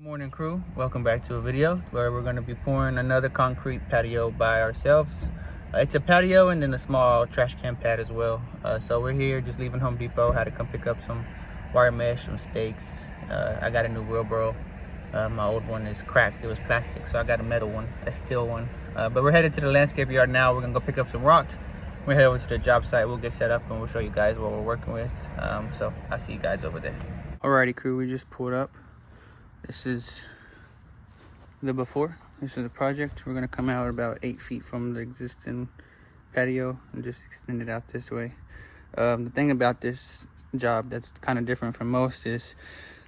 Morning crew, welcome back to a video where we're going to be pouring another concrete patio by ourselves. It's a patio and then a small trash can pad as well. So we're here just leaving Home Depot. Had to come pick up some wire mesh, some stakes. I got a new wheelbarrow. My old one is cracked, it was plastic, so I got a metal one, a steel one. But we're headed to the landscape yard now. We're gonna go pick up some rock. We're headed over to the job site. We'll get set up and we'll show you guys what we're working with. So I'll see you guys over there. Alrighty crew, we just pulled up. This is the before. This is the project. We're gonna come out about 8 feet from the existing patio and just extend it out this way. The thing about this job that's kind of different from most is,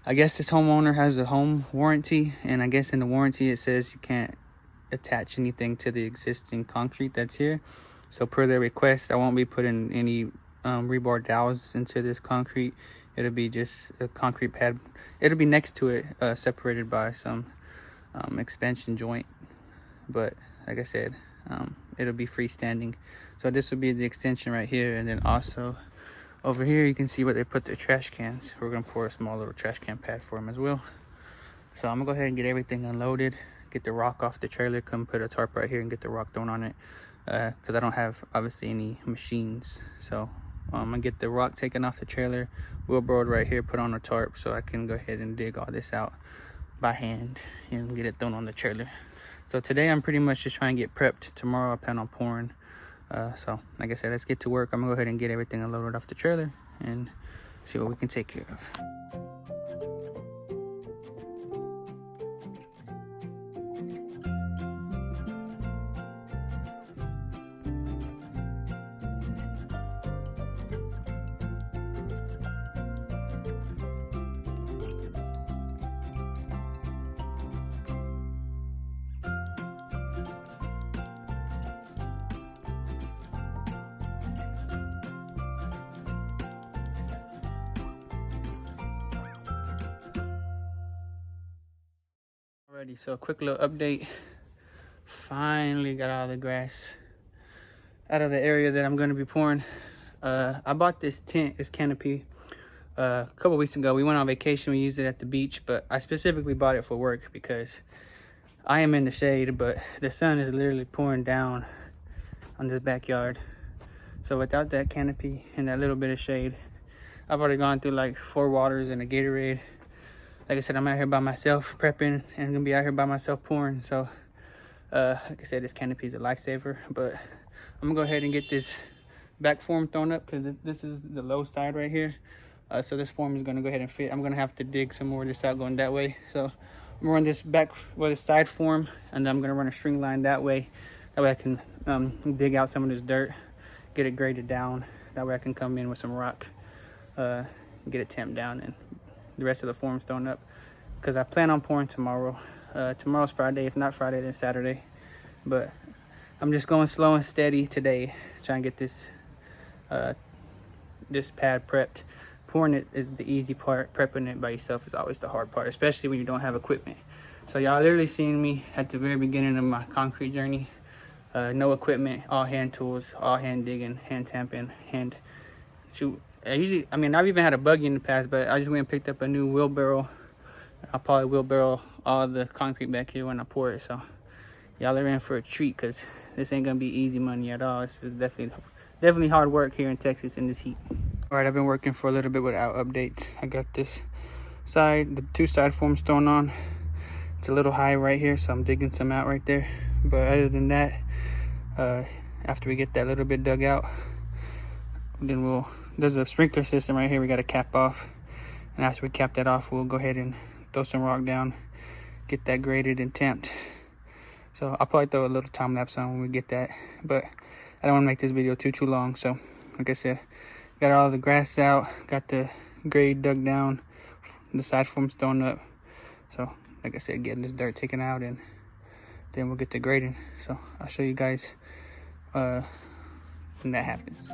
I guess this homeowner has a home warranty, and I guess in the warranty it says you can't attach anything to the existing concrete that's here. So per their request, I won't be putting any rebar dowels into this concrete. It'll be just a concrete pad. It'll be next to it, separated by some expansion joint. But like I said, it'll be freestanding. So this will be the extension right here, and then also over here you can see where they put their trash cans. We're gonna pour a small little trash can pad for them as well. So I'm gonna go ahead and get everything unloaded, get the rock off the trailer, come put a tarp right here and get the rock thrown on it, because I don't have obviously any machines. So I'm gonna get the rock taken off the trailer, wheelbarrowed right here, put on a tarp so I can go ahead and dig all this out by hand and get it thrown on the trailer. So today I'm pretty much just trying to get prepped. Tomorrow I plan on pouring. So like I said, let's get to work. I'm gonna go ahead and get everything unloaded off the trailer and see what we can take care of. Alrighty, so a quick little update. Finally got all the grass out of the area that I'm going to be pouring. I bought this tent, this canopy, a couple weeks ago. We went on vacation, we used it at the beach, but I specifically bought it for work because I am in the shade, but the sun is literally pouring down on this backyard. So without that canopy and that little bit of shade, I've already gone through like 4 waters and a Gatorade. Like I said, I'm out here by myself prepping, and I'm gonna be out here by myself pouring. So like I said, this canopy is a lifesaver. But I'm gonna go ahead and get this back form thrown up, because this is the low side right here. So this form is gonna go ahead and fit. I'm gonna have to dig some more of this out going that way. So I'm gonna run this back with a side form, and then I'm gonna run a string line that way. That way I can dig out some of this dirt, get it graded down. That way I can come in with some rock, get it tamped down, and the rest of the form's thrown up, because I plan on pouring tomorrow. Tomorrow's Friday. If not Friday, then Saturday. But I'm just going slow and steady today, trying to get this this pad prepped. Pouring it is the easy part. Prepping it by yourself is always the hard part, especially when you don't have equipment. So y'all literally seen me at the very beginning of my concrete journey. No equipment, all hand tools, all hand digging, hand tamping, hand shoot. I've even had a buggy in the past, but I just went and picked up a new wheelbarrow. I'll probably wheelbarrow all the concrete back here when I pour it. So y'all are in for a treat, because this ain't gonna be easy money at all. This is definitely hard work here in Texas in this heat. All right, I've been working for a little bit without updates. I got this side, the 2 side forms thrown on. It's a little high right here, so I'm digging some out right there. But other than that, after we get that little bit dug out, then there's a sprinkler system right here we got to cap off, and after we cap that off, we'll go ahead and throw some rock down, get that graded and tamped. So I'll probably throw a little time lapse on when we get that, but I don't want to make this video too long. So like I said, got all the grass out, got the grade dug down, the side forms thrown up. So like I said, getting this dirt taken out, and then we'll get to grading. So I'll show you guys when that happens.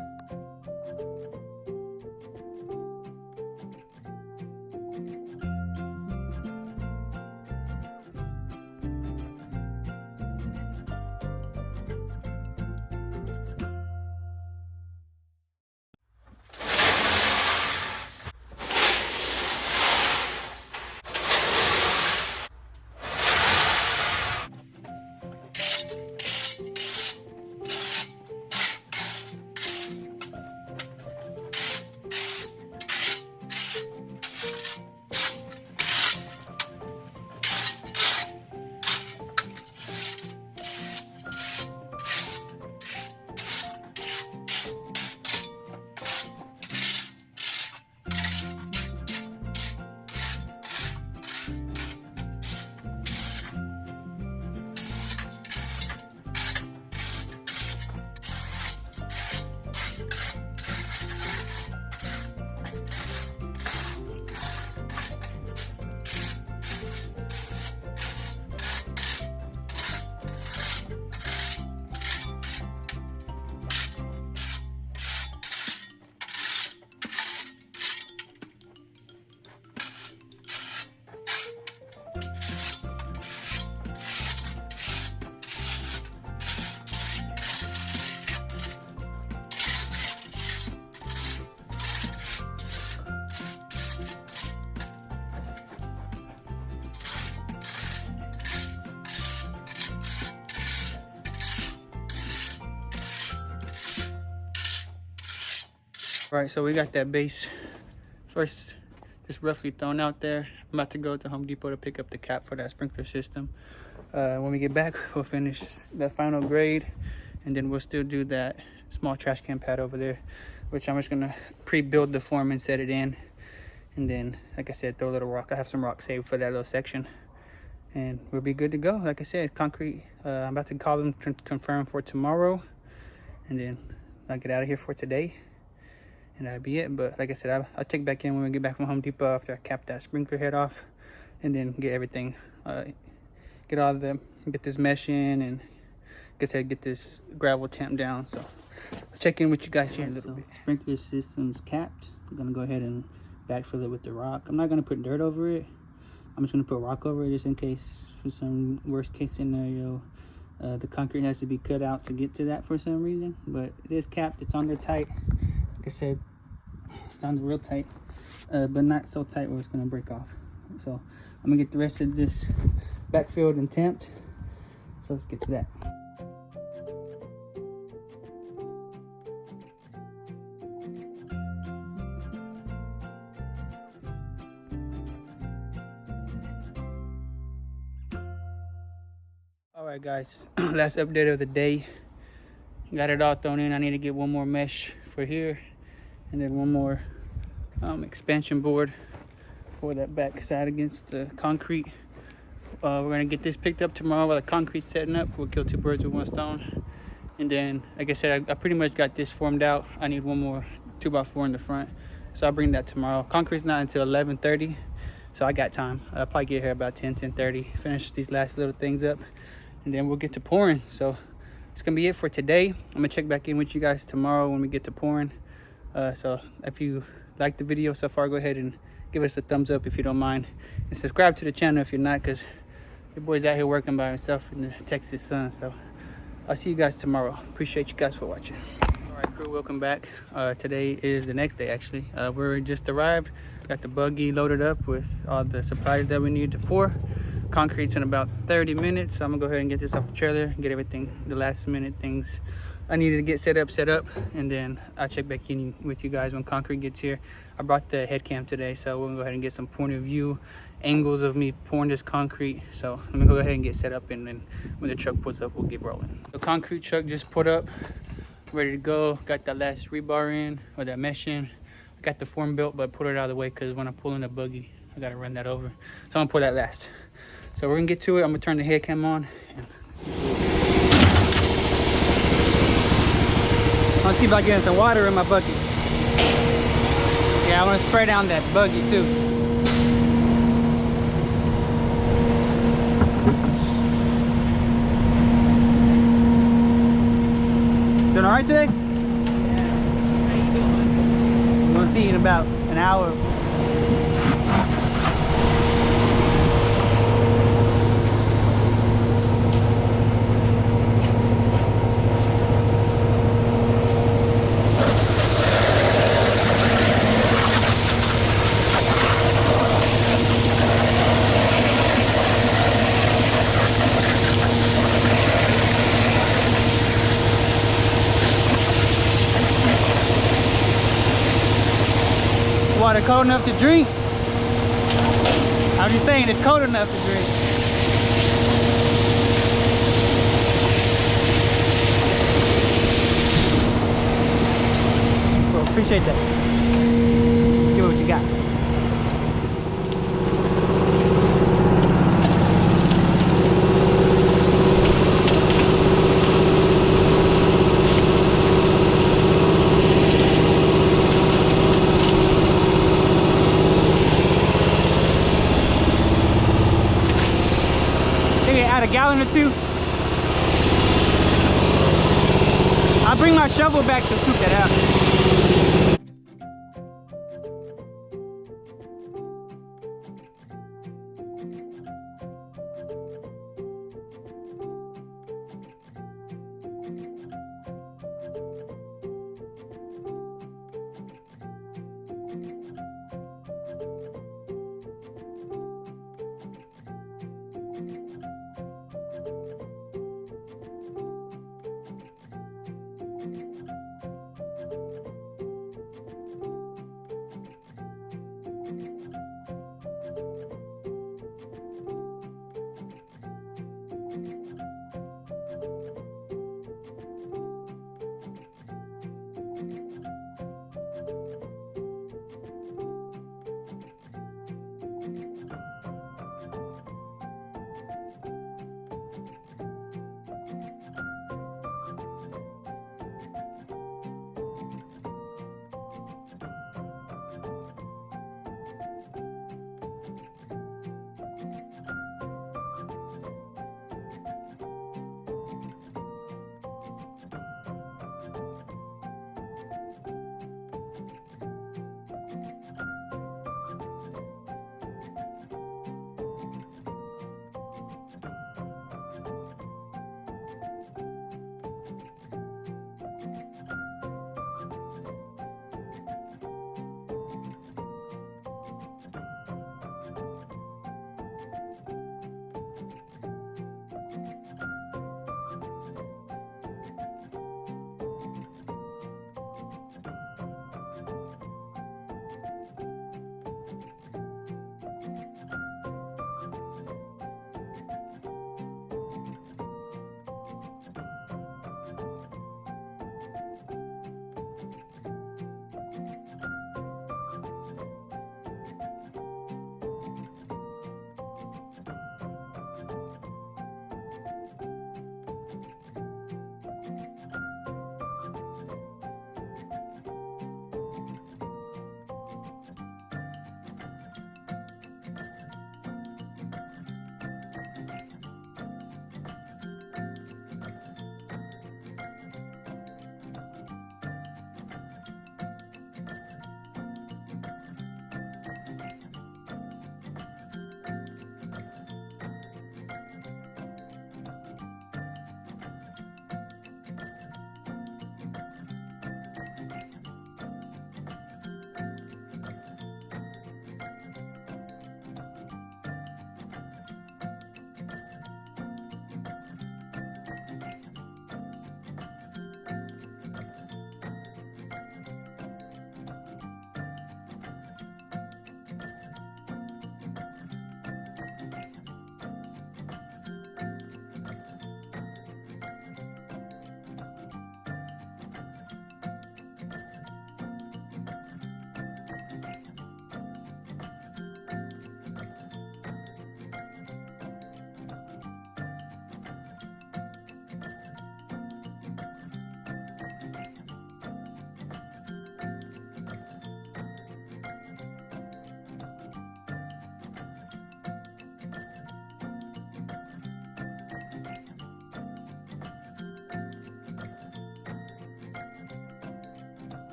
All right, so we got that base first just roughly thrown out there. I'm about to go to Home Depot to pick up the cap for that sprinkler system. When we get back, we'll finish the final grade, and then we'll still do that small trash can pad over there, which I'm just gonna pre-build the form and set it in, and then, like I said, throw a little rock. I have some rock saved for that little section, and we'll be good to go. Like I said, concrete. I'm about to call them to confirm for tomorrow, and then I'll get out of here for today, and that'll be it. But like I said, I'll check back in when we get back from Home Depot after I cap that sprinkler head off, and then get everything, get this mesh in, and like I said, get this gravel tamp down. So I'll check in with you guys here in a little bit. Sprinkler system's capped. I'm gonna go ahead and backfill it with the rock. I'm not gonna put dirt over it. I'm just gonna put rock over it just in case, for some worst case scenario, the concrete has to be cut out to get to that for some reason. But it is capped. It's on there tight. Like I said, it's on there real tight, but not so tight where it's gonna break off. So I'm gonna get the rest of this backfilled and tamped. So let's get to that. All right, guys, last update of the day. Got it all thrown in. I need to get one more mesh for here, and then one more expansion board for that back side against the concrete. We're gonna get this picked up tomorrow while the concrete's setting up. We'll kill two birds with one stone. And then, like I said, I pretty much got this formed out. I need one more 2x4 in the front, so I'll bring that tomorrow. Concrete's not until 11:30, so I got time. I'll probably get here about 10:30, finish these last little things up, and then we'll get to pouring. So it's gonna be it for today. I'm gonna check back in with you guys tomorrow when we get to pouring. So if you like the video so far, go ahead and give us a thumbs up if you don't mind, and subscribe to the channel if you're not, because your boy's out here working by himself in the Texas sun. So I'll see you guys tomorrow. Appreciate you guys for watching. All right, crew, welcome back. Today is the next day, actually. We just arrived, got the buggy loaded up with all the supplies that we need to pour. Concrete's in about 30 minutes, so I'm gonna go ahead and get this off the trailer, get everything, the last minute things I needed to get set up, and then I'll check back in with you guys when concrete gets here. I brought the head cam today, so we'll go ahead and get some point of view angles of me pouring this concrete. So let me go ahead and get set up, and then when the truck pulls up, we'll get rolling. The concrete truck just put up, ready to go. Got that last rebar in, or that mesh in. I got the form built, but put it out of the way because when I pull in the buggy, I gotta run that over. So I'm gonna pull that last. So we're gonna get to it. I'm gonna turn the head cam on. Let's see if I get some water in my bucket. Yeah, I want to spray down that buggy too. Doing all right today? Yeah. How you doing? I'm gonna see you in about an hour. Water cold enough to drink? I'm just saying it's cold enough to drink. Well, appreciate that. Give it what you got. Add a gallon or two. I'll bring my shovel back to scoop that out.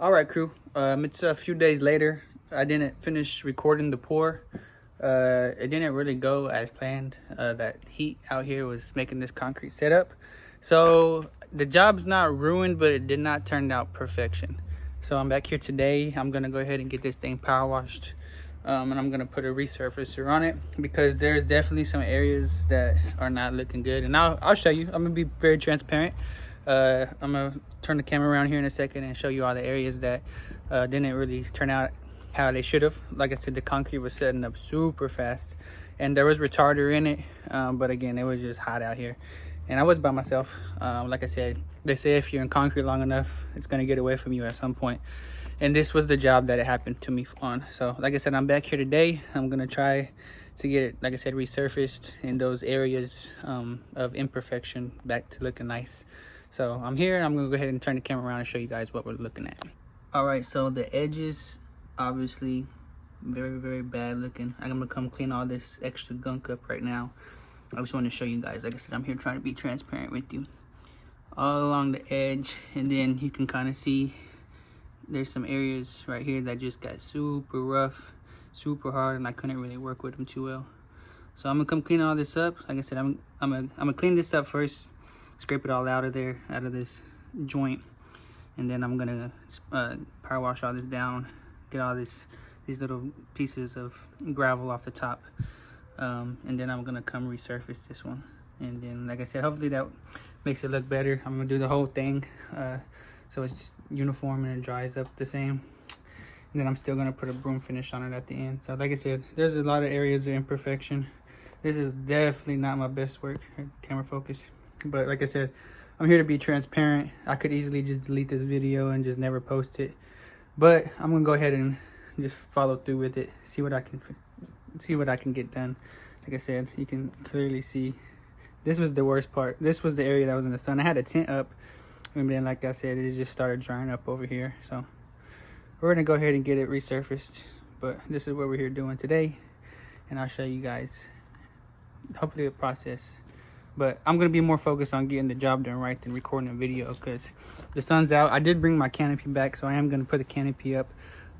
All right, crew. It's a few days later. I didn't finish recording the pour. It didn't really go as planned. That heat out here was making this concrete setup. So the job's not ruined, but it did not turn out perfection. So I'm back here today. I'm gonna go ahead and get this thing power washed. And I'm gonna put a resurfacer on it because there's definitely some areas that are not looking good. And I'll show you. I'm gonna be very transparent. I'm gonna turn the camera around here in a second and show you all the areas that didn't really turn out how they should have. Like I said, the concrete was setting up super fast and there was retarder in it, but again, it was just hot out here and I was by myself. Like I said, they say if you're in concrete long enough, it's gonna get away from you at some point, and this was the job that it happened to me on. So like I said, I'm back here today. I'm gonna try to get it, like I said, resurfaced in those areas of imperfection back to looking nice. So I'm here. I'm gonna go ahead and turn the camera around and show you guys what we're looking at. All right, so the edges obviously very bad looking. I'm gonna come clean all this extra gunk up right now. I just want to show you guys, like I said, I'm here trying to be transparent with you. All along the edge, and then you can kind of see there's some areas right here that just got super rough, super hard, and I couldn't really work with them too well. So I'm gonna come clean all this up. Like I said, I'm gonna clean this up first, scrape it all out of there, out of this joint, and then I'm gonna power wash all this down, get all these little pieces of gravel off the top, and then I'm gonna come resurface this one. And then, like I said, hopefully that makes it look better. I'm gonna do the whole thing so it's uniform and it dries up the same. And then I'm still gonna put a broom finish on it at the end. So like I said, there's a lot of areas of imperfection. This is definitely not my best work. Camera focus. But like I said, I'm here to be transparent. I could easily just delete this video and just never post it, but I'm gonna go ahead and just follow through with it, see what I can get done. Like I said, you can clearly see this was the worst part. This was the area that was in the sun. I had a tent up, and then like I said, it just started drying up over here. So we're gonna go ahead and get it resurfaced, but this is what we're here doing today, and I'll show you guys hopefully the process. But I'm gonna be more focused on getting the job done right than recording a video because the sun's out. I did bring my canopy back, so I am gonna put the canopy up,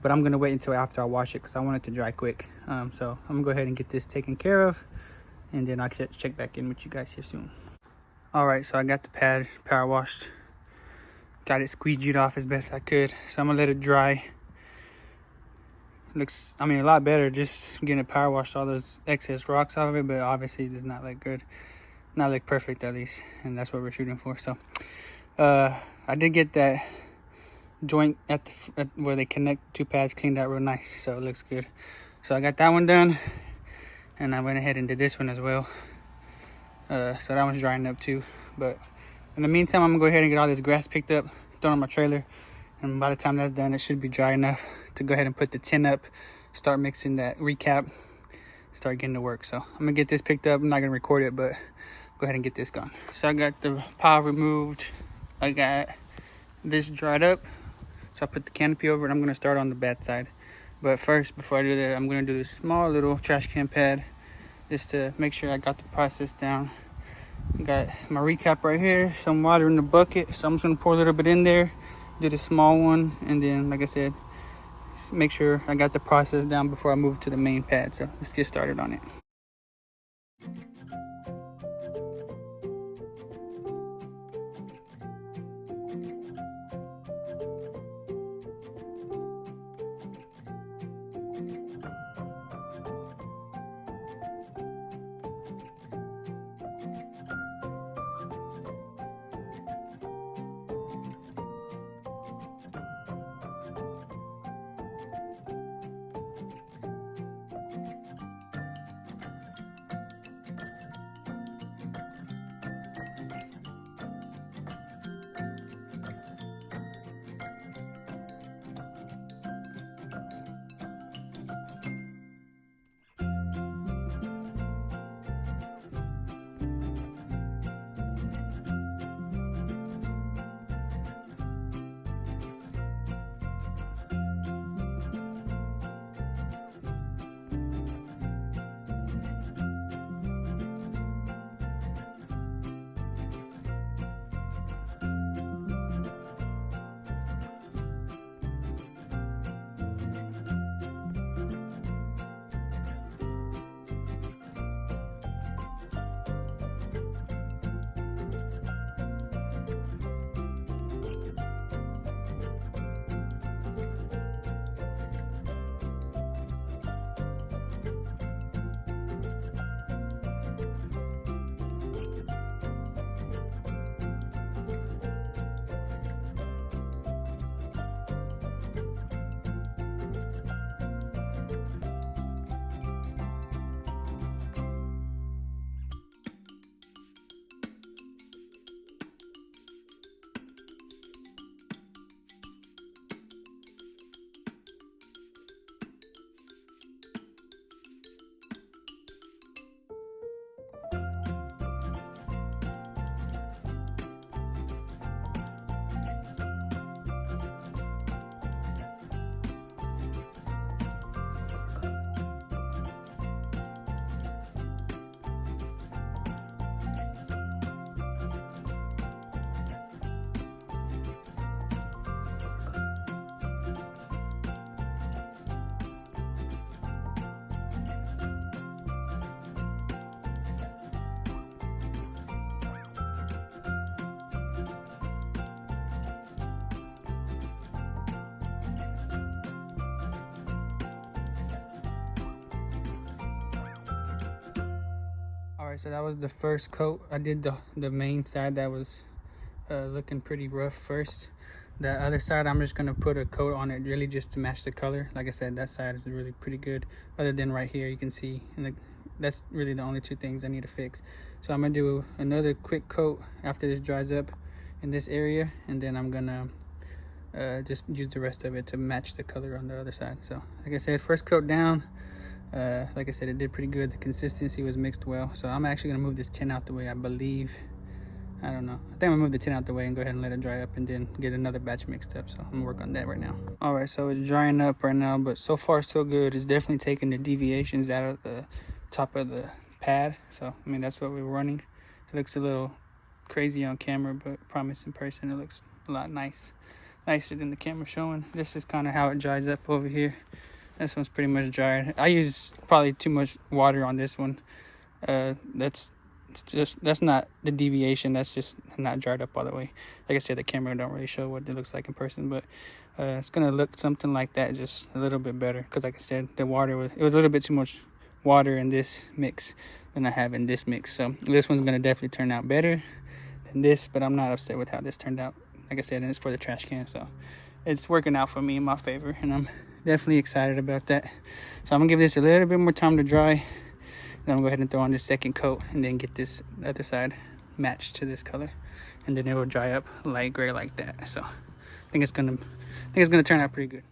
but I'm gonna wait until after I wash it because I want it to dry quick. So I'm gonna go ahead and get this taken care of, and then I'll check back in with you guys here soon. All right, so I got the pad power washed, got it squeegeed off as best I could. So I'm gonna let it dry. Looks, I mean, a lot better just getting it power washed, all those excess rocks off of it, but obviously it does not look good. Not look perfect at least, and that's what we're shooting for. So I did get that joint at where they connect two pads cleaned out real nice, so it looks good. So I got that one done, and I went ahead and did this one as well. So that one's drying up too. But in the meantime, I'm gonna go ahead and get all this grass picked up, thrown on my trailer, and by the time that's done, it should be dry enough to go ahead and put the tin up, start mixing that recap, start getting to work. So I'm gonna get this picked up. I'm not gonna record it, but go ahead and get this gone. So I got the pile removed, I got this dried up, so I put the canopy over it. I'm gonna start on the bad side, but first, before I do that, I'm gonna do this small little trash can pad just to make sure I got the process down. Got my recap right here, some water in the bucket, so I'm just gonna pour a little bit in there, do the small one, and then like I said, make sure I got the process down before I move to the main pad. So let's get started on it. So that was the first coat. I did the main side that was looking pretty rough first. The other side, I'm just gonna put a coat on it really just to match the color. Like I said, that side is really pretty good. Other than right here, you can see, and that's really the only two things I need to fix. So I'm gonna do another quick coat after this dries up in this area, and then I'm gonna just use the rest of it to match the color on the other side. So like I said, first coat down. Like I said, it did pretty good. The consistency was mixed well. So I'm actually gonna move this tin out the way, I believe. I don't know. I think I'm gonna move the tin out the way and go ahead and let it dry up and then get another batch mixed up. So I'm gonna work on that right now. All right, so it's drying up right now, but so far so good. It's definitely taking the deviations out of the top of the pad. So, I mean, that's what we're running. It looks a little crazy on camera, but I promise in person it looks a lot nicer than the camera showing. This is kind of how it dries up over here. This one's pretty much dried. I use probably too much water on this one. That's not the deviation. That's just not dried up all the way. Like I said, the camera don't really show what it looks like in person, but it's gonna look something like that, just a little bit better. Because like I said, it was a little bit too much water in this mix than I have in this mix. So this one's gonna definitely turn out better than this, but I'm not upset with how this turned out. Like I said, and it's for the trash can, so it's working out for me in my favor, and I'm definitely excited about that. So I'm gonna give this a little bit more time to dry. Then I'm gonna go ahead and throw on this second coat and then get this other side matched to this color, and then it will dry up light gray like that. So I think it's gonna turn out pretty good.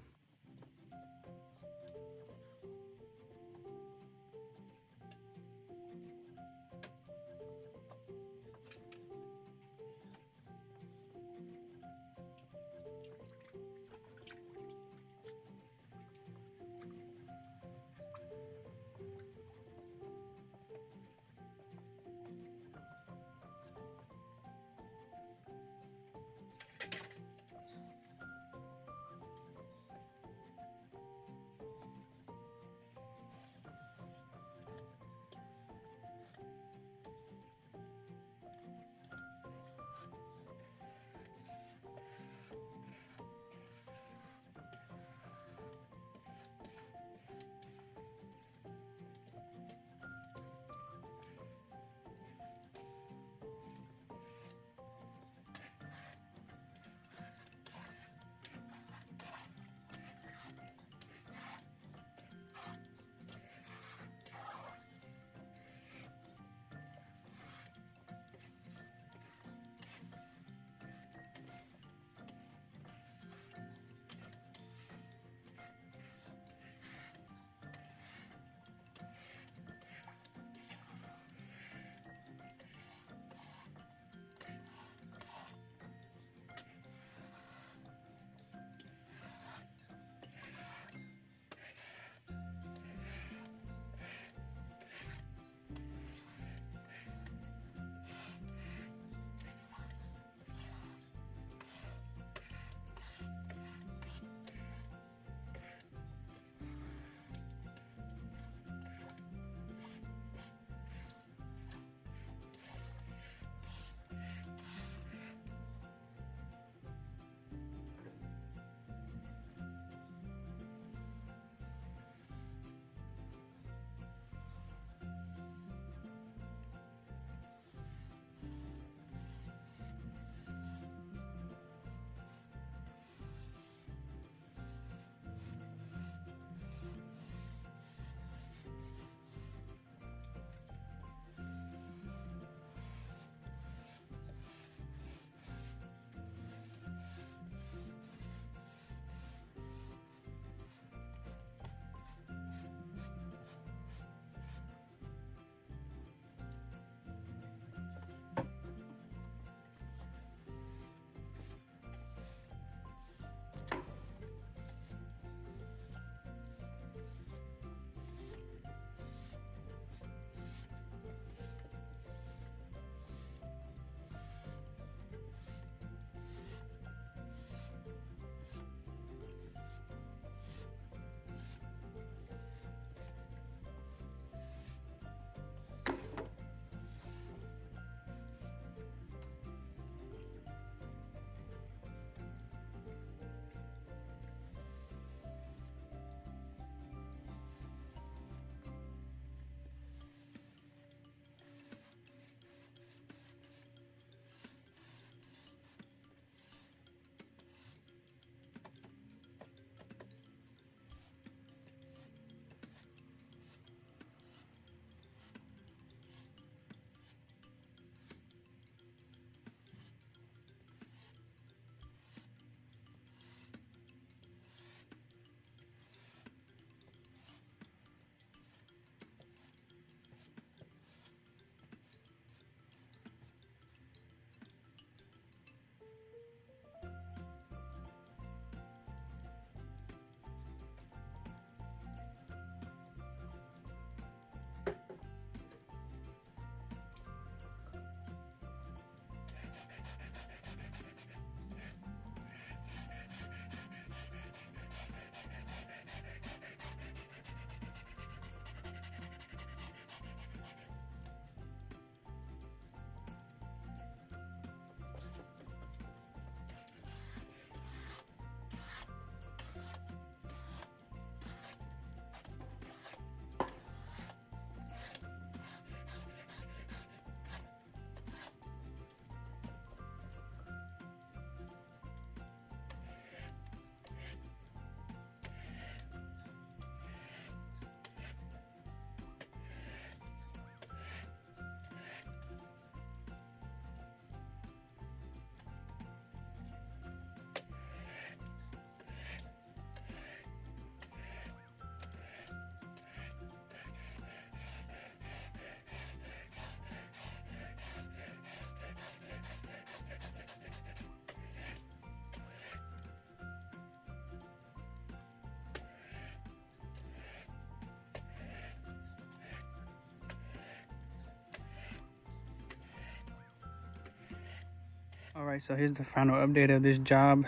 All right, so here's the final update of this job.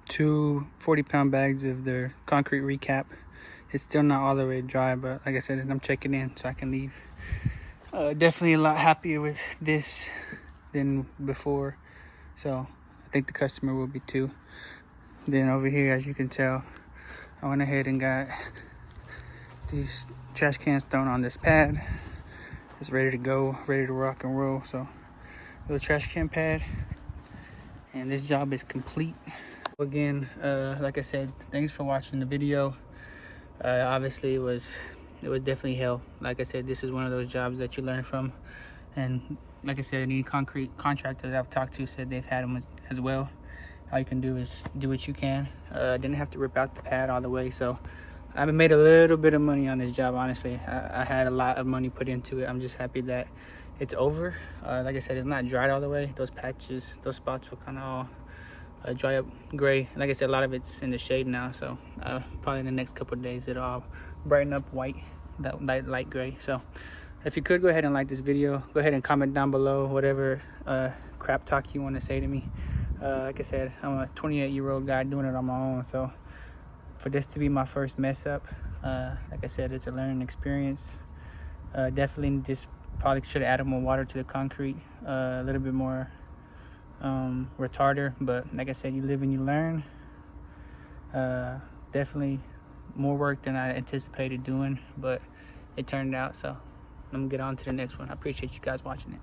2 40-pound bags of their concrete recap. It's still not all the way dry, but like I said, I'm checking in so I can leave. Definitely a lot happier with this than before, so I think the customer will be too. Then over here, as you can tell, I went ahead and got these trash cans thrown on this pad. It's ready to go, ready to rock and roll. So little trash can pad, and this job is complete. Again, like I said, thanks for watching the video. Obviously it was definitely hell. Like I said, this is one of those jobs that you learn from, and like I said, any concrete contractor that I've talked to said they've had them as well. All you can do is do what you can. Didn't have to rip out the pad all the way, so I made a little bit of money on this job. Honestly, I had a lot of money put into it. I'm just happy that it's over. Like I said, it's not dried all the way. Those patches, those spots will kind of all dry up gray. Like I said, a lot of it's in the shade now, so probably in the next couple of days it'll all brighten up white, that light gray. So if you could, go ahead and like this video. Go ahead and comment down below whatever crap talk you want to say to me. Like I said, I'm a 28-year-old guy doing it on my own, so for this to be my first mess up, like I said, it's a learning experience. Definitely just probably should have added more water to the concrete, a little bit more retarder, but like I said, you live and you learn. Definitely more work than I anticipated doing, but it turned out, so I'm gonna get on to the next one. I appreciate you guys watching it.